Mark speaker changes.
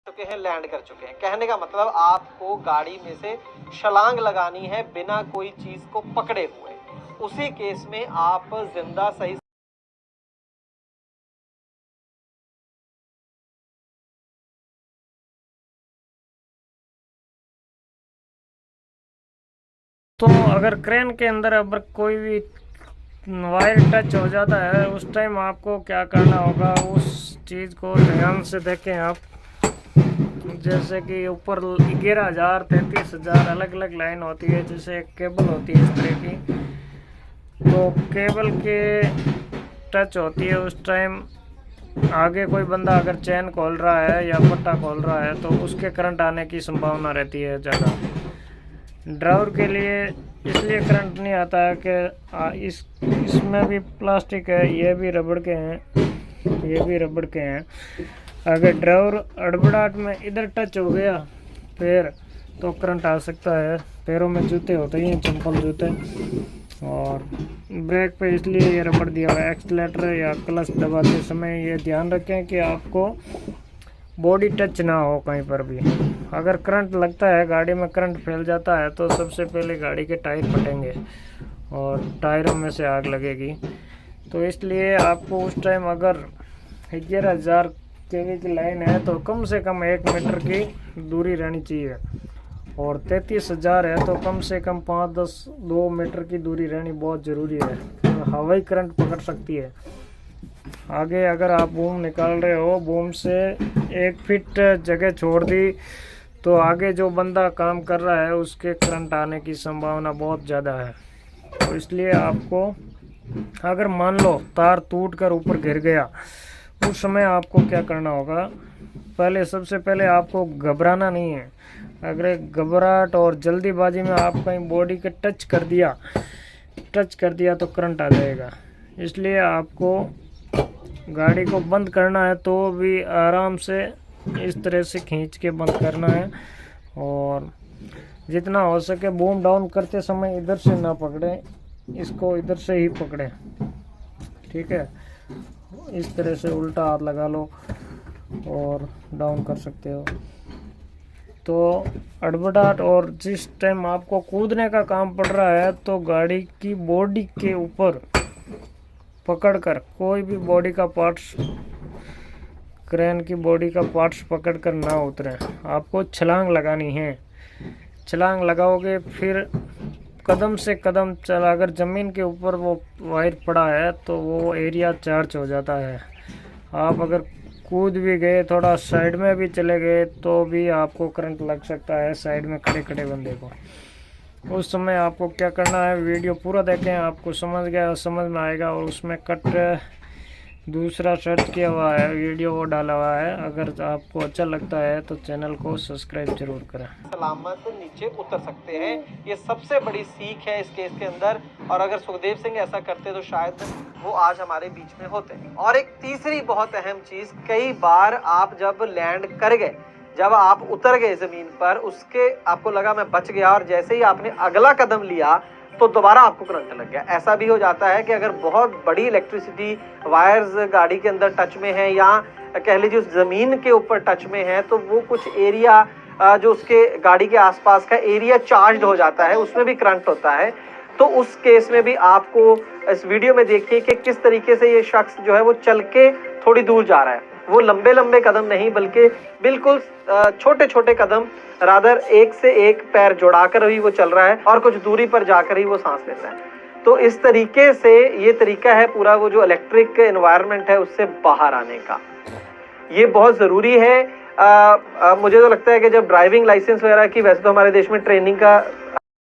Speaker 1: चुके हैं, लैंड कर चुके हैं। कहने का मतलब आपको गाड़ी में से छलांग लगानी है बिना कोई चीज को पकड़े हुए। उसी केस में आप जिंदा सही
Speaker 2: तो अगर क्रेन के अंदर अगर कोई भी वायर टच हो जाता है उस टाइम आपको क्या करना होगा, उस चीज़ को ध्यान से देखें आप। जैसे कि ऊपर 11,000 33,000 अलग अलग लाइन होती है, जैसे एक केबल होती है इस तरह की, तो केबल के टच होती है उस टाइम आगे कोई बंदा अगर चैन खोल रहा है या पट्टा खोल रहा है तो उसके करंट आने की संभावना रहती है ज़्यादा। ड्राइवर के लिए इसलिए करंट नहीं आता है कि इसमें भी प्लास्टिक है, ये भी रबड़ के हैं, ये भी रबड़ के हैं। अगर ड्राइवर अड़बड़ाहट में इधर टच हो गया पैर तो करंट आ सकता है। पैरों में जूते होते हैं, चंपल जूते, और ब्रेक पे इसलिए ये रबड़ दिया हुआ है। एक्सीलरेटर या क्लच दबाते समय ये ध्यान रखें कि आपको बॉडी टच ना हो कहीं पर भी। अगर करंट लगता है, गाड़ी में करंट फैल जाता है तो सबसे पहले गाड़ी के टायर फटेंगे और टायरों में से आग लगेगी। तो इसलिए आपको उस टाइम अगर 11,000 केवी की लाइन है तो कम से कम 1 मीटर की दूरी रहनी चाहिए, और 33,000 है तो कम से कम 5-10 2 मीटर की दूरी रहनी बहुत ज़रूरी है। तो हवाई करंट पकड़ सकती है। आगे अगर आप बूम निकाल रहे हो, बूम से 1 फीट जगह छोड़ दी तो आगे जो बंदा काम कर रहा है उसके करंट आने की संभावना बहुत ज़्यादा है। तो इसलिए आपको अगर मान लो तार टूट कर ऊपर गिर गया, उस समय आपको क्या करना होगा, सबसे पहले आपको घबराना नहीं है। अगर घबराहट और जल्दीबाजी में आप कहीं बॉडी के टच कर दिया तो करंट आ जाएगा। इसलिए आपको गाड़ी को बंद करना है तो भी आराम से इस तरह से खींच के बंद करना है, और जितना हो सके बूम डाउन करते समय इधर से ना पकड़ें, इसको इधर से ही पकड़ें, ठीक है। इस तरह से उल्टा हाथ लगा लो और डाउन कर सकते हो। तो अड़बड़ाहट और जिस टाइम आपको कूदने का काम पड़ रहा है तो गाड़ी की बॉडी के ऊपर पकड़कर कोई भी बॉडी का पार्ट्स, क्रेन की बॉडी का पार्ट्स पकड़कर ना उतरें। आपको छलांग लगानी है। छलांग लगाओगे फिर कदम से कदम चला, अगर ज़मीन के ऊपर वो वायर पड़ा है तो वो एरिया चार्ज हो जाता है। आप अगर कूद भी गए, थोड़ा साइड में भी चले गए तो भी आपको करंट लग सकता है, साइड में खड़े खड़े बंदे को। उस समय आपको क्या करना है, वीडियो पूरा देखें, आपको समझ में आएगा। और उसमें कट दूसरा सर्च किया हुआ है वीडियो, वो डाला हुआ है। अगर आपको अच्छा लगता है तो चैनल को सब्सक्राइब जरूर करें।
Speaker 1: सलामत नीचे उतर सकते हैं, ये सबसे बड़ी सीख है इस केस के अंदर। और अगर सुखदेव सिंह ऐसा करते तो शायद वो आज हमारे बीच में होते। और एक तीसरी बहुत अहम चीज, कई बार आप जब लैंड कर गए, जब आप उतर गए जमीन पर, उसके आपको लगा मैं बच गया, और जैसे ही आपने अगला कदम लिया तो दोबारा आपको करंट लग गया। ऐसा भी हो जाता है कि अगर बहुत बड़ी इलेक्ट्रिसिटी वायर्स गाड़ी के अंदर टच में है, या कह लीजिए उस जमीन के ऊपर टच में है, तो वो कुछ एरिया जो उसके गाड़ी के आसपास का एरिया चार्ज हो जाता है, उसमें भी करंट होता है। तो उस केस में भी आपको इस वीडियो में देखिए कि किस तरीके से ये शख्स जो है वो चल के थोड़ी दूर जा रहा है। वो लंबे लंबे कदम नहीं, बल्कि बिल्कुल छोटे छोटे कदम, रादर एक से एक पैर जुड़ाकर ही वो चल रहा है, और कुछ दूरी पर जाकर ही वो सांस लेता है। तो इस तरीके से ये तरीका है पूरा वो जो इलेक्ट्रिक एनवायरनमेंट है उससे बाहर आने का। ये बहुत ज़रूरी है। मुझे तो लगता है कि जब ड्राइविंग लाइसेंस वगैरह की, वैसे तो हमारे देश में ट्रेनिंग का